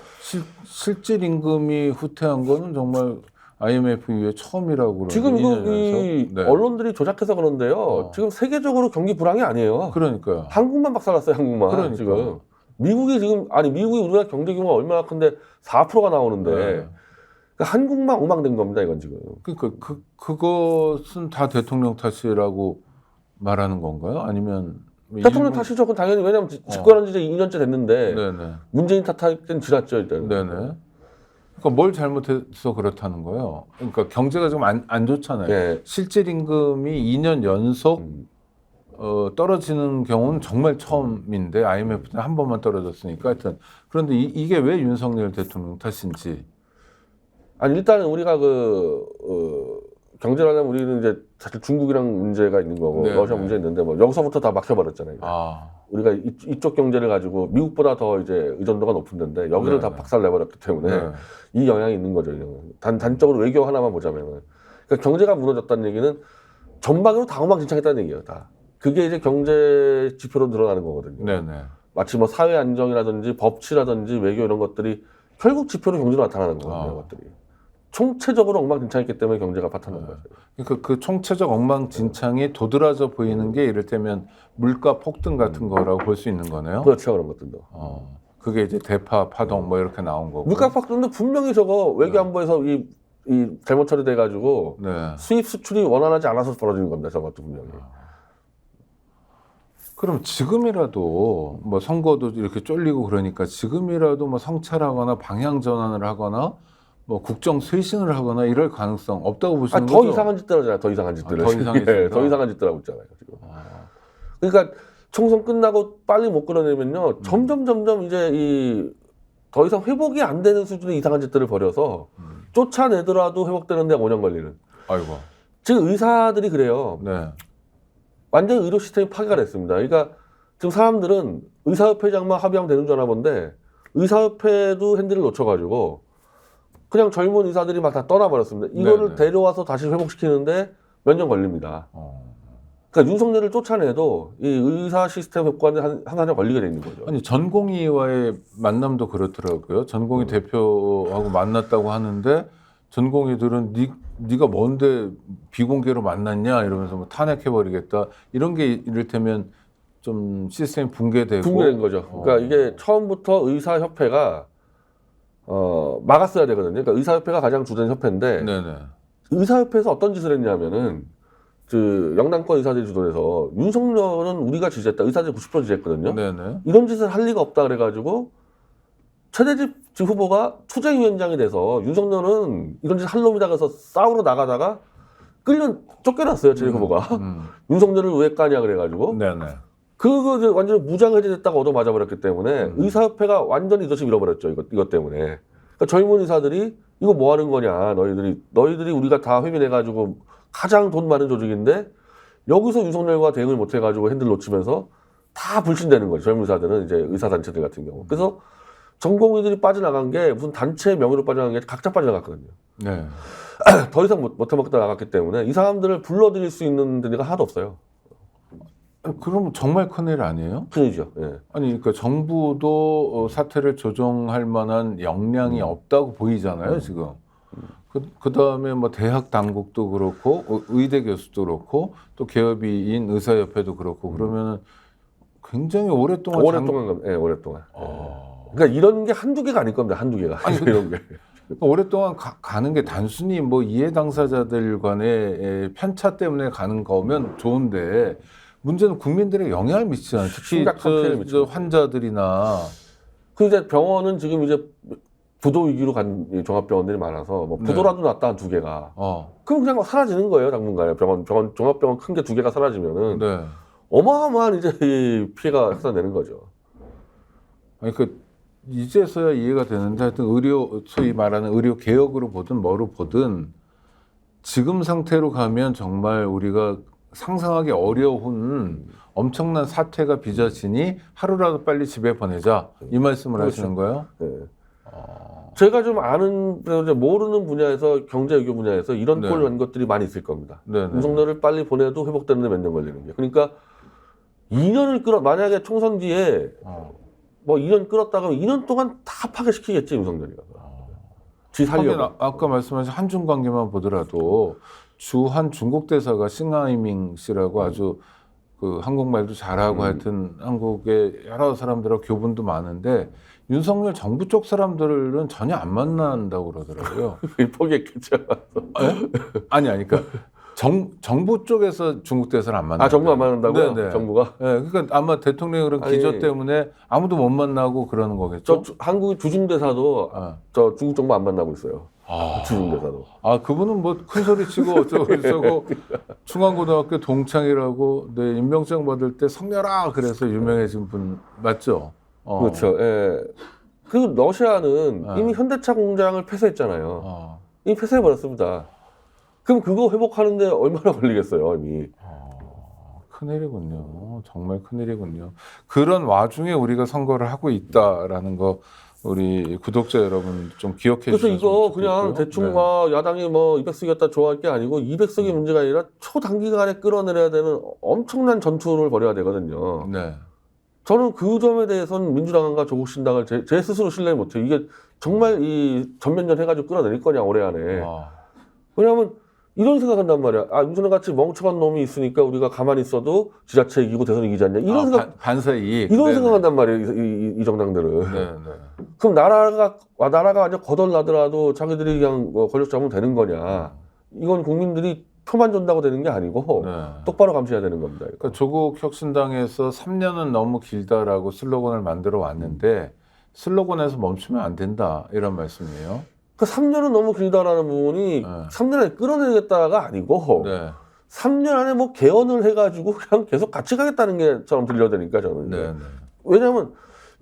실질 임금이 후퇴한 거는 정말 IMF 이후에 처음이라고 그러는데 지금 이 2년 연속? 네. 언론들이 조작해서 그런데요. 지금 세계적으로 경기 불황이 아니에요. 그러니까요. 한국만 박살났어요. 한국만. 그러니까. 지금 미국이 우리나라 경제 규모가 얼마나 큰데 4%가 나오는데 네. 그러니까 한국만 엉망된 겁니다. 이건 지금. 그러니까 그것은 다 대통령 탓이라고 말하는 건가요? 아니면 뭐 대통령 탓이죠. 그건 당연히 왜냐하면 집권한 지 이제 2년째 됐는데 네네. 문재인 탓할 땐 지났죠. 일단. 네네. 그러니까 뭘 잘못해서 그렇다는 거예요? 그러니까 경제가 지금 안 좋잖아요. 네. 실질 임금이 2년 연속 떨어지는 경우는 정말 처음인데 IMF 때는 한 번만 떨어졌으니까 하여튼 그런데 이게 왜 윤석열 대통령 탓인지 아니 일단은 우리가 경제를 하려면 우리는 이제 사실 중국이랑 문제가 있는 거고 네, 러시아 네. 문제 있는데 뭐 여기서부터 다 막혀버렸잖아요. 아, 우리가 이쪽 경제를 가지고 미국보다 더 이제 의존도가 높은 데인데 여기를 네, 다 네. 박살 내버렸기 때문에 네. 이 영향이 있는 거죠. 이 영향. 단적으로 외교 하나만 보자면은 그러니까 경제가 무너졌다는 얘기는 전반으로 다 엉망진창했다는 얘기예요. 다. 그게 이제 경제 지표로 드러나는 거거든요. 네네. 마치 뭐 사회 안정이라든지 법치라든지 외교 이런 것들이 결국 지표로 경제로 나타나는 거거든요. 이런 것들이. 총체적으로 엉망진창했기 때문에 경제가 파탄난 거죠. 그러니까 그 총체적 엉망진창이 도드라져 보이는 게 이를테면 물가 폭등 같은 거라고 볼 수 있는 거네요. 그렇죠. 그런 것들도. 그게 이제 대파, 파동 뭐 이렇게 나온 거고. 물가 폭등도 분명히 저거 외교안보에서 이 잘못 처리돼가지고 네. 수입 수출이 원활하지 않아서 벌어지는 겁니다. 저것도 분명히. 그럼 지금이라도 뭐 선거도 이렇게 쫄리고 그러니까 지금이라도 뭐 성찰하거나 방향 전환을 하거나 뭐 국정 쇄신을 하거나 이럴 가능성 없다고 보시는 더 거죠? 이상한 짓들 하잖아요. 더 이상한 짓들을. 더 이상해진다. 예, 더 이상한 짓들 하고 있잖아요. 지금. 그러니까 총선 끝나고 빨리 못 끌어내면요. 점점 이제 더 이상 회복이 안 되는 수준의 이상한 짓들을 벌여서 쫓아내더라도 회복되는 데 5년 걸리는. 아이고. 지금 의사들이 그래요. 네. 완전 의료 시스템이 파괴가 됐습니다. 그러니까 지금 사람들은 의사협회장만 합의하면 되는 줄 아나 본데 의사협회도 핸들을 놓쳐가지고 그냥 젊은 의사들이 막 다 떠나버렸습니다. 이거를 네네. 데려와서 다시 회복시키는데 몇 년 걸립니다. 그러니까 윤석열을 쫓아내도 이 의사 시스템 회복하는데 한 4년 걸리게 돼 있는 거죠. 아니 전공의와의 만남도 그렇더라고요. 전공의 대표하고 만났다고 하는데 전공의들은 네가 뭔데 비공개로 만났냐 이러면서 뭐 탄핵해버리겠다 이런 게 이를테면 좀 시스템이 붕괴되고 붕괴된 거죠. 그러니까 이게 처음부터 의사협회가 막았어야 되거든요. 그러니까 의사협회가 가장 주된 협회인데 네네. 의사협회에서 어떤 짓을 했냐면은 그 영남권 의사들이 주도해서 윤석열은 우리가 지지했다. 의사들이 90% 지지했거든요. 네네. 이런 짓을 할 리가 없다 그래가지고 최대집 후보가 투쟁위원장이 돼서 윤석열은 이런 짓 할 놈이다 그래서 싸우러 나가다가 쫓겨났어요. 최대집 후보가. 윤석열을 왜 까냐 그래가지고 네네. 그거 이제 완전히 무장해제됐다가 얻어맞아 버렸기 때문에 의사협회가 완전히 리더십 잃어버렸죠. 이것 때문에. 그러니까 젊은 의사들이 이거 뭐 하는 거냐. 너희들이 우리가 다 회민해가지고 가장 돈 많은 조직인데 여기서 윤석열과 대응을 못 해가지고 핸들 놓치면서 다 불신되는 거죠. 젊은 의사들은 이제 의사단체들 같은 경우. 그래서 전공의들이 빠져나간 게 무슨 단체 명의로 빠져나간 게 각자 빠져나갔거든요. 네. 더 이상 못 해먹다 나갔기 때문에 이 사람들을 불러들일 수 있는 데가 하나도 없어요. 그럼 정말 큰일 아니에요? 큰일이죠. 예. 아니 그러니까 정부도 사태를 조정할 만한 역량이 없다고 보이잖아요 지금. 그 다음에 뭐 대학 당국도 그렇고 의대 교수도 그렇고 또 개업이인 의사협회도 그렇고 그러면은 굉장히 오랫동안 오랫동안. 그러니까 이런 게 한두 개가 아닐 겁니다. 한두 개가. 아니, 이런 게. 그러니까 오랫동안 가는 게 단순히 뭐 이해 당사자들 간의 편차 때문에 가는 거면 좋은데 문제는 국민들의 영향을 미치잖아요. 특히 심각한 피해를 미치죠. 환자들이나 그 이제 병원은 지금 이제 부도 위기로 간 종합병원들이 많아서 뭐 부도라도 났다 한 두 개가. 그럼 그냥 사라지는 거예요. 당분간에 병원 종합병원 큰 게 두 개가 사라지면은 네. 어마어마한 이제 이 피해가 확산되는 거죠. 아니 그 이제서야 이해가 되는데 하여튼 소위 말하는 의료 개혁으로 보든 뭐로 보든 지금 상태로 가면 정말 우리가 상상하기 어려운 엄청난 사태가 빚어지니 하루라도 빨리 집에 보내자 이 말씀을 그렇죠. 하시는 거예요? 네. 제가 좀 아는 모르는 분야에서 경제 외교 분야에서 이런 네. 꼴 난 것들이 많이 있을 겁니다. 네네. 윤석열을 빨리 보내도 회복되는데 몇 년 걸리는 게. 그러니까 2년을 만약에 총선 뒤에 뭐 2년 끌었다가 2년 동안 다 파괴시키겠지 윤석열이가. 지 살려고. 아까 말씀하신 한중 관계만 보더라도 주한 중국 대사가 싱하이밍 씨라고 아주 그 한국말도 잘하고 하여튼 한국의 여러 사람들하고 교분도 많은데 윤석열 정부 쪽 사람들은 전혀 안 만난다고 그러더라고요. 포기했겠죠. 네? 아니 그러니까 정부 쪽에서 중국 대사를 안 만나. 아 정부 안 만난다고요? 네네. 정부가? 네, 그러니까 아마 대통령 그런 기조 때문에 아무도 못 만나고 그러는 거겠죠. 한국의 주중대사도 저 중국 정부 안 만나고 있어요. 주중대사도. 그분은 뭐 큰 소리 치고 어쩌고 중앙고등학교 동창이라고 네, 임명장 받을 때 성렬아 그래서 유명해진 분 맞죠? 그렇죠. 예. 그 러시아는 이미 현대차 공장을 폐쇄했잖아요. 이미 폐쇄해버렸습니다. 그럼 그거 회복하는데 얼마나 걸리겠어요, 이미. 큰일이군요. 정말 큰일이군요. 그런 와중에 우리가 선거를 하고 있다라는 거 우리 구독자 여러분 좀 기억해 주시면 그래서 이거 좋겠고요. 그냥 대충 막 야당이 뭐 200석이었다 좋아할 게 아니고 200석이 문제가 아니라 초단기간에 끌어내려야 되는 엄청난 전투를 벌여야 되거든요. 네. 저는 그 점에 대해서는 민주당과 조국 신당을 제 스스로 신뢰 못해요. 이게 정말 이 전면전 해가지고 끌어내릴 거냐 올해 안에. 왜냐하면 이런 생각한단 말이야. 아, 윤석열 같이 멍청한 놈이 있으니까 우리가 가만히 있어도 지자체 이기고 대선 이기지 않냐. 이런 생각, 반사 이익. 이런 네네. 생각한단 말이에요. 이 정당들은. 네, 네. 그럼 나라가 완전 거덜나더라도 자기들이 그냥 권력 잡으면 되는 거냐. 이건 국민들이 표만 준다고 되는 게 아니고 네. 똑바로 감시해야 되는 겁니다. 이거. 그러니까 조국 혁신당에서 3년은 너무 길다라고 슬로건을 만들어 왔는데 슬로건에서 멈추면 안 된다 이런 말씀이에요. 그 3년은 너무 길다라는 부분이 3년 안에 끌어내겠다가 아니고 네. 3년 안에 뭐 개헌을 해가지고 그냥 계속 같이 가겠다는 게처럼 들려드니까 저는. 네, 네. 왜냐하면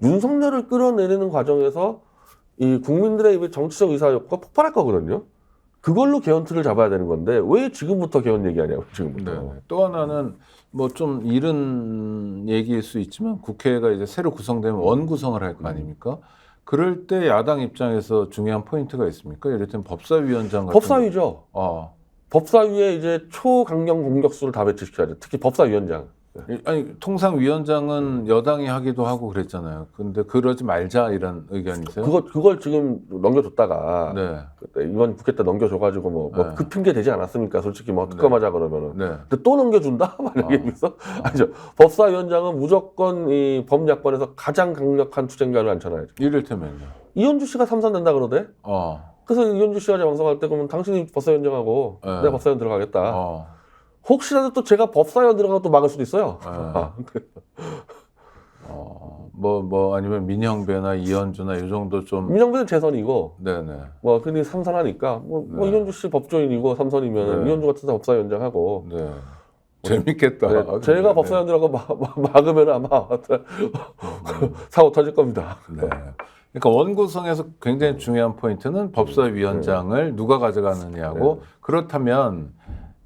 윤석열을 끌어내리는 과정에서 이 국민들의 입에 정치적 의사욕구가 폭발할 거거든요. 그걸로 개헌 틀을 잡아야 되는 건데 왜 지금부터 개헌 얘기하냐고 지금부터. 네. 또 하나는 뭐 좀 이른 얘기일 수 있지만 국회가 이제 새로 구성되면 원구성을 할 거 아닙니까? 그럴 때 야당 입장에서 중요한 포인트가 있습니까? 예를 들면 법사위원장 같은 법사위죠. 법사위에 이제 초강경 공격수를 다 배치시켜야죠. 특히 법사위원장. 아니 통상 위원장은 여당이 하기도 하고 그랬잖아요. 근데 그러지 말자 이런 의견이세요? 그걸 지금 넘겨줬다가 네. 그때 이번 국회 때 넘겨줘가지고 뭐 네. 그 핑계 되지 않았습니까? 솔직히 뭐 특검하자 그러면은. 네. 근데 또 넘겨준다? 만약에 그래서 아니죠. 법사위원장은 무조건 이 법야권에서 가장 강력한 투쟁자를 앉혀놔야죠. 이를테면요. 이현주 씨가 삼선된다 그러대. 그래서 이현주 씨가 방송할 때 그러면 당신이 법사위원장하고 네. 내가 법사위원 들어가겠다. 혹시라도 또 제가 법사위원 들어가서 또 막을 수도 있어요. 뭐 아니면 민형배나 이현주나 이 정도 좀. 민영배는 재선이고. 네네. 뭐 근데 삼선하니까 뭐 네. 이현주 씨 법조인이고 삼선이면 네. 이현주 같은 사람 법사위원장하고. 네. 재밌겠다. 네, 제가 법사위원 들어가고 막으면 아마 사고 터질 겁니다. 네. 그러니까 원구성에서 굉장히 중요한 포인트는 법사위원장을 누가 가져가느냐고. 그렇다면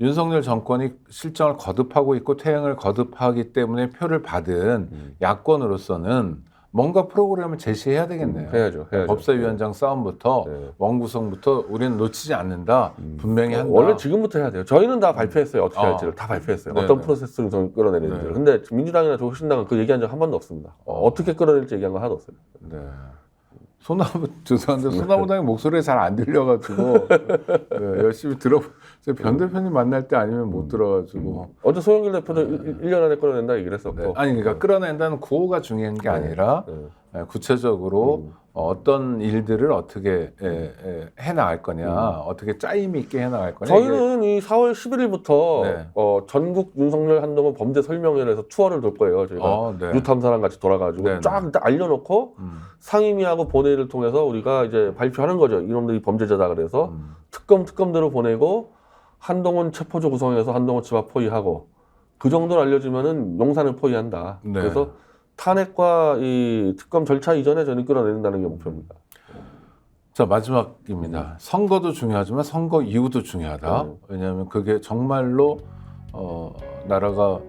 윤석열 정권이 실정을 거듭하고 있고 퇴행을 거듭하기 때문에 표를 받은 야권으로서는 뭔가 프로그램을 제시해야 되겠네요. 해야죠. 법사위원장 싸움부터 원구성부터 우리는 놓치지 않는다. 분명히 한다. 원래 지금부터 해야 돼요. 저희는 다 발표했어요. 어떻게 할지를 다 발표했어요. 네네. 어떤 프로세스를 끌어내리는지를. 근데 민주당이나 조국신당은 그 얘기한 적 한 번도 없습니다. 어떻게 끌어낼지 얘기한 거 하나도 없어요. 네. 죄송한데 소나무당의 목소리가 잘 안 들려가지고 네, 열심히 제 변 대표님 만날 때 아니면 못 들어가지고 어제 소영길 대표도 1년 안에 끌어낸다 얘기를 했었고. 네. 아니 그러니까 끌어낸다는 구호가 중요한 게 아니라 구체적으로 어떤 일들을 어떻게 해나갈 거냐, 어떻게 짜임이 있게 해나갈 거냐. 저희는 이 4월 11일부터 네. 전국 윤석열 한동훈 범죄 설명회에서 투어를 돌 거예요. 저희가 네. 유탐사랑 같이 돌아가지고 네, 쫙 일단 알려놓고 상임위하고 본회의를 통해서 우리가 이제 발표하는 거죠. 이놈들이 범죄자다 그래서 특검대로 보내고 한동훈 체포조 구성해서 한동훈 집 앞 포위하고 그 정도를 알려주면은 용산을 포위한다. 네. 그래서 탄핵과 이 특검 절차 이전에 저는 끌어내린다는 게 목표입니다. 자, 마지막입니다. 선거도 중요하지만 선거 이후도 중요하다. 왜냐하면 그게 정말로 나라가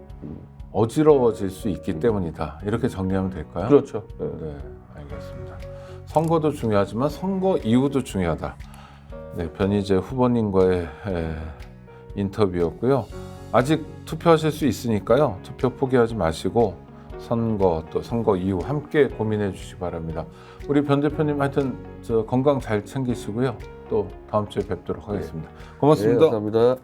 어지러워질 수 있기 때문이다. 이렇게 정리하면 될까요? 그렇죠. 네, 알겠습니다. 선거도 중요하지만 선거 이후도 중요하다. 네, 변희재 후보님과의 인터뷰였고요. 아직 투표하실 수 있으니까요. 투표 포기하지 마시고 선거 또 선거 이후 함께 고민해 주시기 바랍니다. 우리 변 대표님 하여튼 건강 잘 챙기시고요. 또 다음 주에 뵙도록 하겠습니다. 고맙습니다. 네, 감사합니다.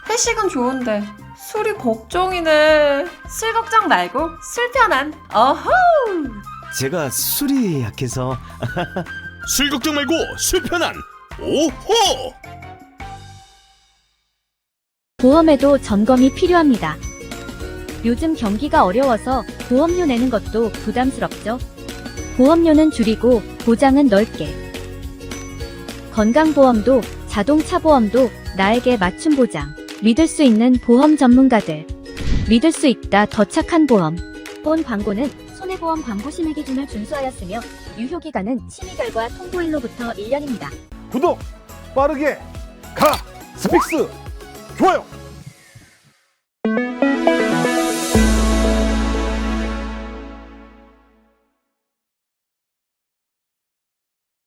회식은 좋은데 술이 걱정이네. 술 걱정 말고 술 편한. 어허. 제가 술이 약해서 술 걱정 말고 술 편한 오호. 보험에도 점검이 필요합니다. 요즘 경기가 어려워서 보험료 내는 것도 부담스럽죠. 보험료는 줄이고 보장은 넓게. 건강보험도 자동차 보험도 나에게 맞춤 보장. 믿을 수 있는 보험 전문가들. 믿을 수 있다 더 착한 보험. 본 광고는 손해보험 광고 심의 기준을 준수하였으며 유효기간은 심의 결과 통보일로부터 1년입니다. 구독 빠르게 가 스픽스 좋아요.